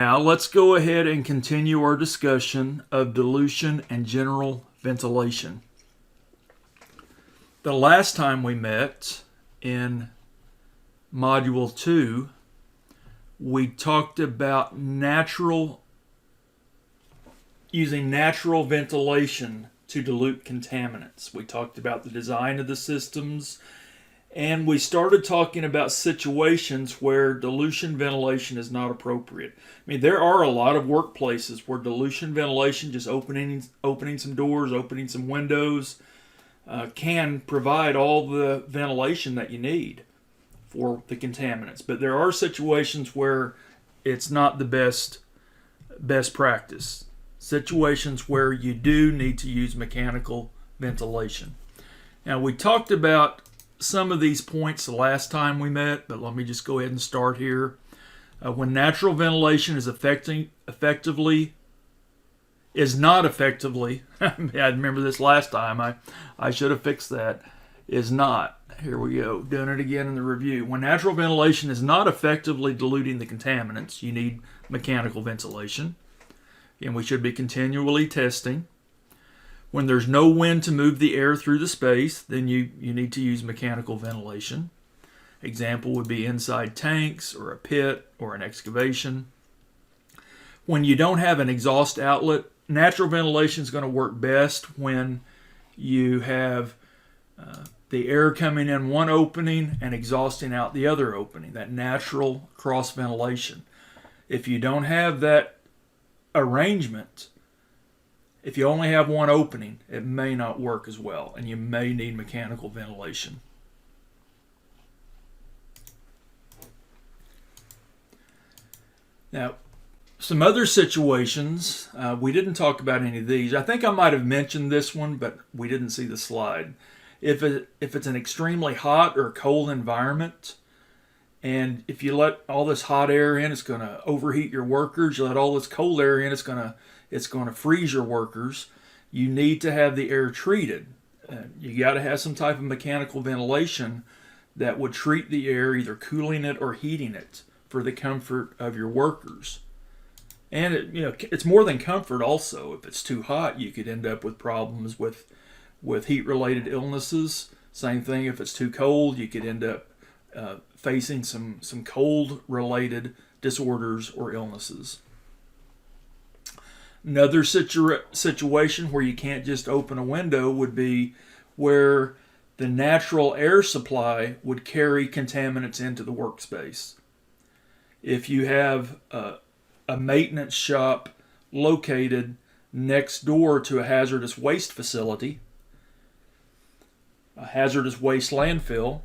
Now let's go ahead and continue our discussion of dilution and general ventilation. The last time we met in Module 2, we talked about using natural ventilation to dilute contaminants. We talked about the design of the systems, and we started talking about situations where dilution ventilation is not appropriate. I mean, there are a lot of workplaces where dilution ventilation, just opening some doors, opening some windows, can provide all the ventilation that you need for the contaminants. But there are situations where it's not the best practice. Situations where you do need to use mechanical ventilation. Now, we talked about some of these points the last time we met, but let me just go ahead and start here. When natural ventilation is not effectively, I remember this last time, I should have fixed that, is not. Here we go, doing it again in the review. When natural ventilation is not effectively diluting the contaminants, you need mechanical ventilation. And we should be continually testing. When there's no wind to move the air through the space, then you need to use mechanical ventilation. Example would be inside tanks or a pit or an excavation. When you don't have an exhaust outlet, natural ventilation is going to work best when you have the air coming in one opening and exhausting out the other opening, that natural cross ventilation. If you don't have that arrangement, if you only have one opening, it may not work as well, and you may need mechanical ventilation. Now, some other situations, we didn't talk about any of these. I think I might have mentioned this one, but we didn't see the slide. If it's an extremely hot or cold environment, and if you let all this hot air in, it's going to overheat your workers. You let all this cold air in, it's going to freeze your workers. You need to have the air treated. You got to have some type of mechanical ventilation that would treat the air, either cooling it or heating it, for the comfort of your workers. And it's more than comfort also. If it's too hot, you could end up with problems with heat-related illnesses. Same thing, if it's too cold, you could end up facing some cold-related disorders or illnesses. Another situation where you can't just open a window would be where the natural air supply would carry contaminants into the workspace. If you have a maintenance shop located next door to a hazardous waste facility, a hazardous waste landfill,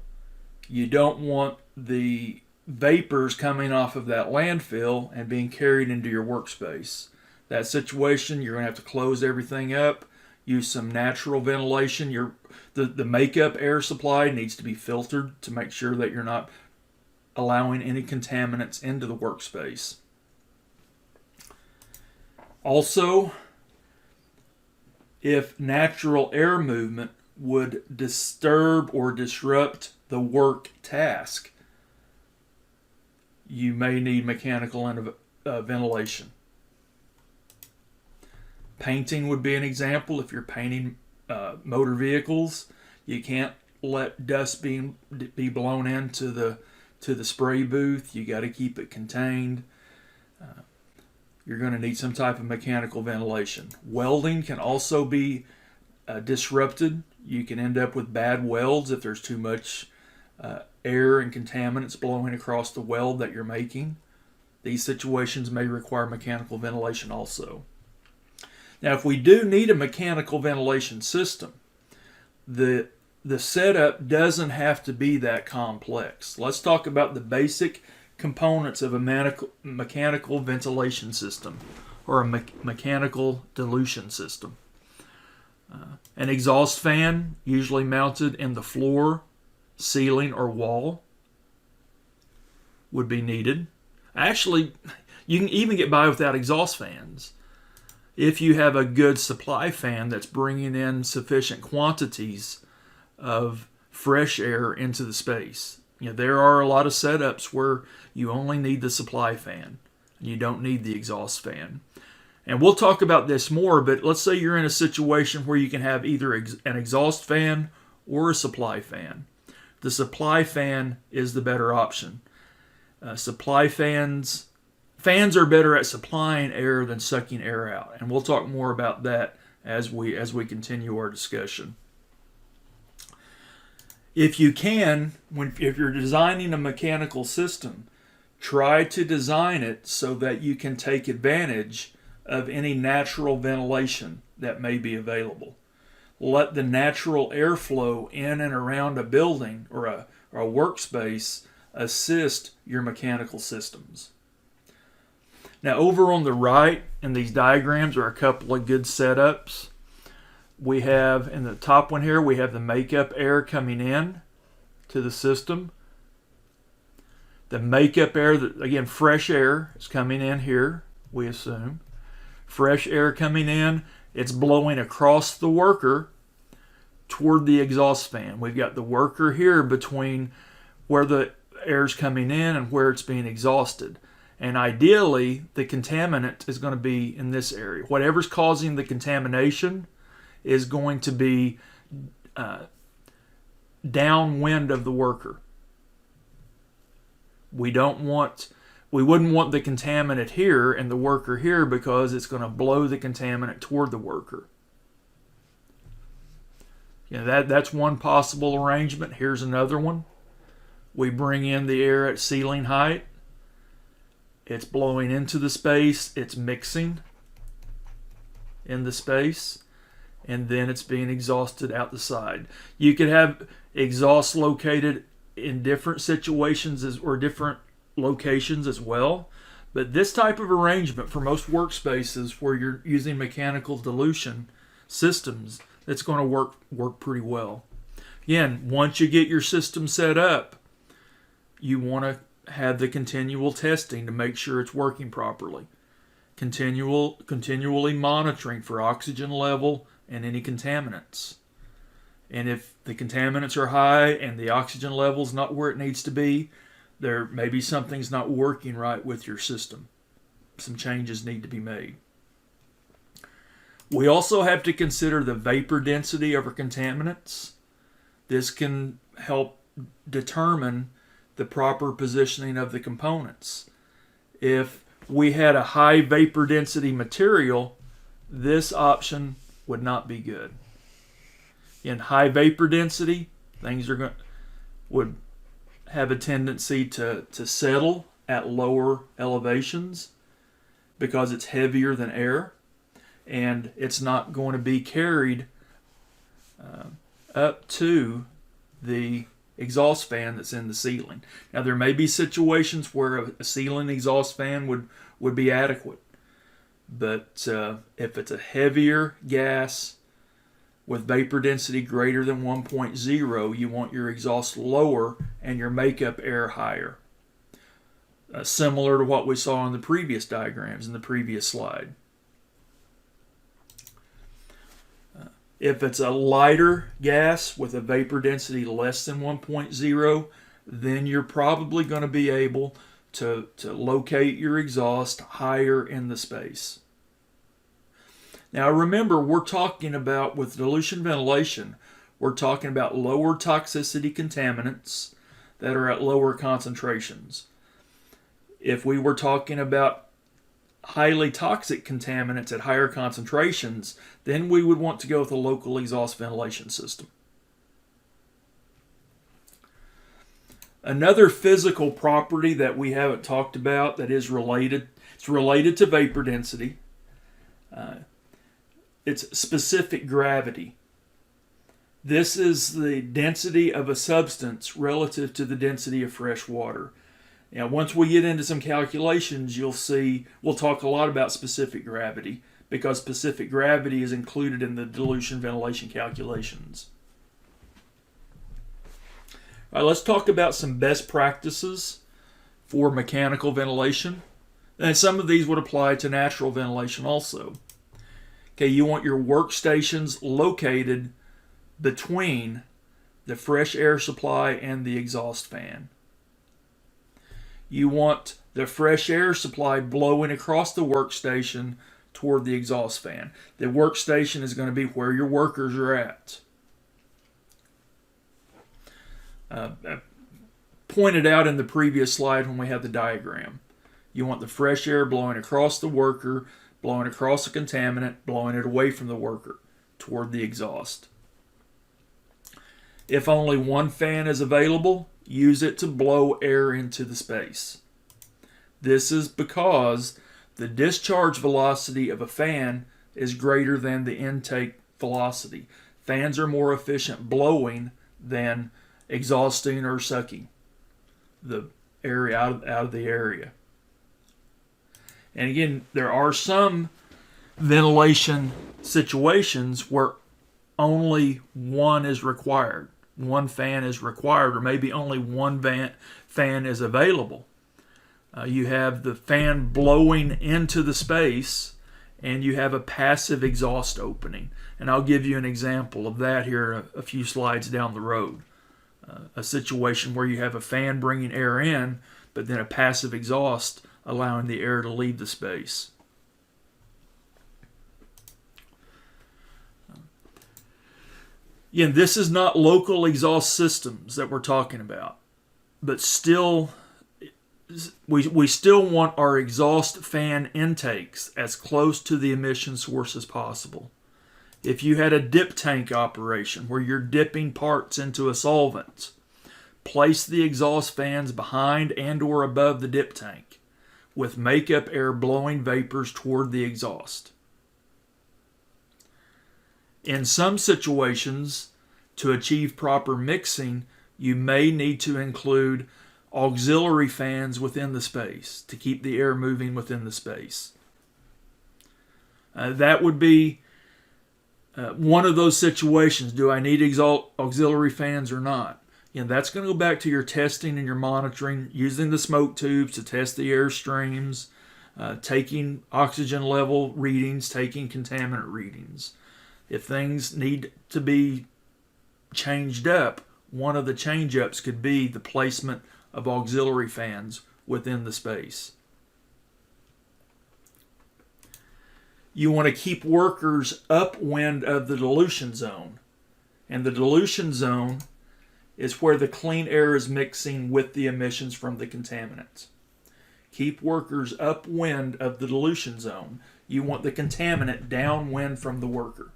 you don't want the vapors coming off of that landfill and being carried into your workspace. That situation, you're going to have to close everything up, use some natural ventilation. The makeup air supply needs to be filtered to make sure that you're not allowing any contaminants into the workspace. Also, if natural air movement would disturb or disrupt the work task, you may need mechanical ventilation. Painting would be an example. If you're painting motor vehicles, you can't let dust be blown into the spray booth. You got to keep it contained. You're going to need some type of mechanical ventilation. Welding can also be disrupted. You can end up with bad welds if there's too much air and contaminants blowing across the weld that you're making. These situations may require mechanical ventilation also. Now, if we do need a mechanical ventilation system, the setup doesn't have to be that complex. Let's talk about the basic components of a mechanical ventilation system or a mechanical dilution system. An exhaust fan, usually mounted in the floor, ceiling, or wall, would be needed. Actually, you can even get by without exhaust fans if you have a good supply fan that's bringing in sufficient quantities of fresh air into the space. There are a lot of setups where you only need the supply fan. You don't need the exhaust fan. And we'll talk about this more, but let's say you're in a situation where you can have either an exhaust fan or a supply fan. The supply fan is the better option. Supply fans are better at supplying air than sucking air out, and we'll talk more about that as we continue our discussion. If you can, if you're designing a mechanical system, try to design it so that you can take advantage of any natural ventilation that may be available. Let the natural airflow in and around a building or a workspace assist your mechanical systems. Now, over on the right in these diagrams are a couple of good setups. We have, in the top one here, we have the makeup air coming in to the system. The makeup air, again, fresh air is coming in here, we assume. Fresh air coming in, it's blowing across the worker toward the exhaust fan. We've got the worker here between where the air's coming in and where it's being exhausted. And ideally, the contaminant is going to be in this area. Whatever's causing the contamination is going to be downwind of the worker. We wouldn't want the contaminant here and the worker here because it's going to blow the contaminant toward the worker. That's one possible arrangement. Here's another one. We bring in the air at ceiling height. It's blowing into the space. It's mixing in the space. And then it's being exhausted out the side. You could have exhaust located in different situations or different locations as well. But this type of arrangement for most workspaces where you're using mechanical dilution systems, it's going to work pretty well. Again, once you get your system set up, you want to have the continual testing to make sure it's working properly. Continually monitoring for oxygen level and any contaminants. And if the contaminants are high and the oxygen level's not where it needs to be, there maybe something's not working right with your system. Some changes need to be made. We also have to consider the vapor density of our contaminants. This can help determine the proper positioning of the components. If we had a high vapor density material, this option would not be good. In high vapor density, things would have a tendency to settle at lower elevations because it's heavier than air, and it's not going to be carried up to the exhaust fan that's in the ceiling. Now, there may be situations where a ceiling exhaust fan would be adequate, but if it's a heavier gas with vapor density greater than 1.0, you want your exhaust lower and your makeup air higher. Similar to what we saw in the previous diagrams in the previous slide. If it's a lighter gas with a vapor density less than 1.0, then you're probably going to be able to locate your exhaust higher in the space. Now remember, we're talking about, with dilution ventilation, we're talking about lower toxicity contaminants that are at lower concentrations. If we were talking about highly toxic contaminants at higher concentrations, then we would want to go with a local exhaust ventilation system. Another physical property that we haven't talked about that is related, it's related to vapor density. It's specific gravity. This is the density of a substance relative to the density of fresh water. Now, once we get into some calculations, you'll see we'll talk a lot about specific gravity because specific gravity is included in the dilution ventilation calculations. All right, let's talk about some best practices for mechanical ventilation. And some of these would apply to natural ventilation also. Okay, you want your workstations located between the fresh air supply and the exhaust fan. You want the fresh air supply blowing across the workstation toward the exhaust fan. The workstation is going to be where your workers are at. I pointed out in the previous slide when we had the diagram. You want the fresh air blowing across the worker, blowing across the contaminant, blowing it away from the worker toward the exhaust. If only one fan is available, use it to blow air into the space. This is because the discharge velocity of a fan is greater than the intake velocity. Fans are more efficient blowing than exhausting or sucking the air out of the area. And again, there are some ventilation situations where only one is required. One fan is required, or maybe only one fan is available. You have the fan blowing into the space, and you have a passive exhaust opening. And I'll give you an example of that here a few slides down the road. A situation where you have a fan bringing air in, but then a passive exhaust allowing the air to leave the space. Again, this is not local exhaust systems that we're talking about, but still, we still want our exhaust fan intakes as close to the emission source as possible. If you had a dip tank operation where you're dipping parts into a solvent, place the exhaust fans behind and or above the dip tank with makeup air blowing vapors toward the exhaust. In some situations, to achieve proper mixing, you may need to include auxiliary fans within the space to keep the air moving within the space. That would be one of those situations. Do I need auxiliary fans or not? And that's going to go back to your testing and your monitoring, using the smoke tubes to test the air streams, taking oxygen level readings, taking contaminant readings. If things need to be changed up, one of the change-ups could be the placement of auxiliary fans within the space. You want to keep workers upwind of the dilution zone. And the dilution zone is where the clean air is mixing with the emissions from the contaminants. Keep workers upwind of the dilution zone. You want the contaminant downwind from the worker.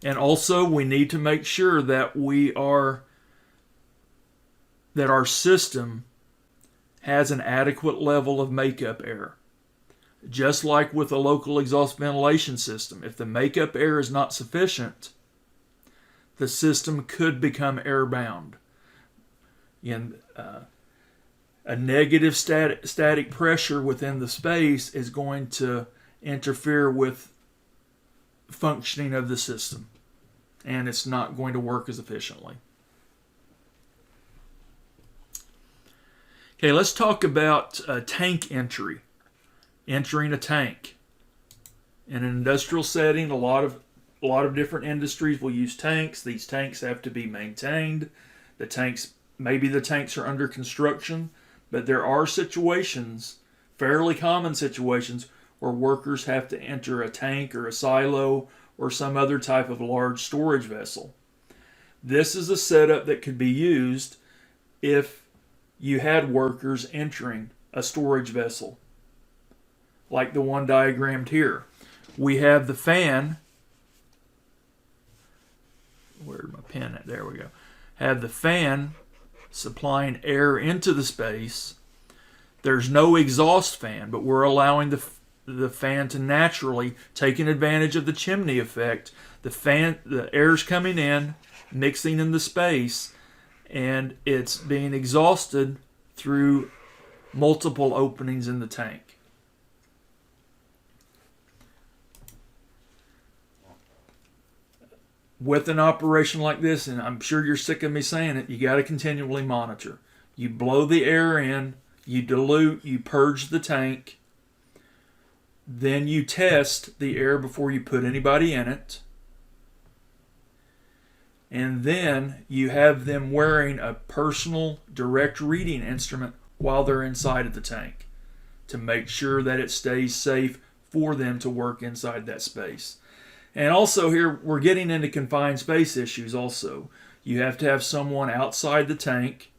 And also, we need to make sure that our system has an adequate level of makeup air. Just like with a local exhaust ventilation system, if the makeup air is not sufficient, the system could become airbound. And a negative static pressure within the space is going to interfere with functioning of the system, and it's not going to work as efficiently. Okay, let's talk about tank entry. Entering a tank. In an industrial setting, a lot of different industries will use tanks. These tanks have to be maintained. Maybe the tanks are under construction, but there are situations, fairly common situations, where workers have to enter a tank or a silo or some other type of large storage vessel. This is a setup that could be used if you had workers entering a storage vessel, like the one diagrammed here. We have the fan. Where's my pen at? There we go. Have the fan supplying air into the space. There's no exhaust fan, but we're allowing the fan to naturally, taking advantage of the chimney effect. The air's coming in, mixing in the space, and it's being exhausted through multiple openings in the tank. With an operation like this, and I'm sure you're sick of me saying it, you got to continually monitor. You blow the air in, you dilute, you purge the tank, then you test the air before you put anybody in it. And then you have them wearing a personal direct reading instrument while they're inside of the tank to make sure that it stays safe for them to work inside that space. And also here, we're getting into confined space issues also. You have to have someone outside the tank,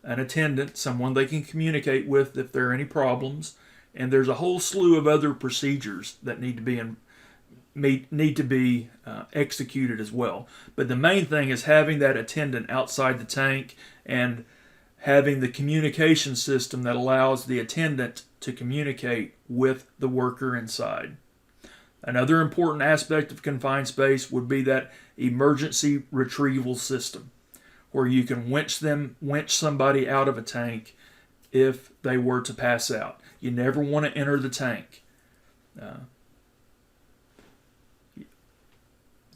an attendant, someone they can communicate with if there are any problems. And there's a whole slew of other procedures that need to be executed as well. But the main thing is having that attendant outside the tank and having the communication system that allows the attendant to communicate with the worker inside. Another important aspect of confined space would be that emergency retrieval system, where you can winch somebody out of a tank if they were to pass out. You never want to enter the tank.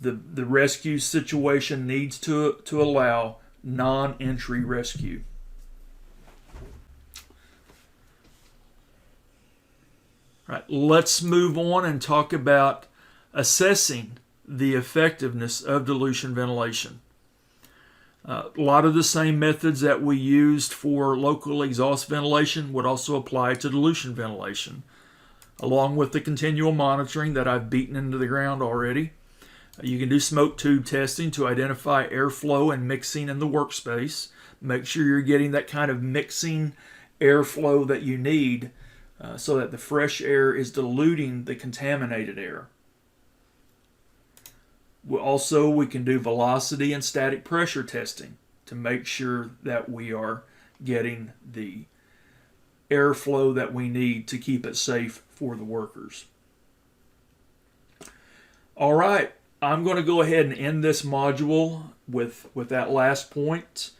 The rescue situation needs to allow non-entry rescue. All right, let's move on and talk about assessing the effectiveness of dilution ventilation. A lot of the same methods that we used for local exhaust ventilation would also apply to dilution ventilation, along with the continual monitoring that I've beaten into the ground already. You can do smoke tube testing to identify airflow and mixing in the workspace. Make sure you're getting that kind of mixing airflow that you need so that the fresh air is diluting the contaminated air. We can do velocity and static pressure testing to make sure that we are getting the airflow that we need to keep it safe for the workers. All right, I'm going to go ahead and end this module with that last point.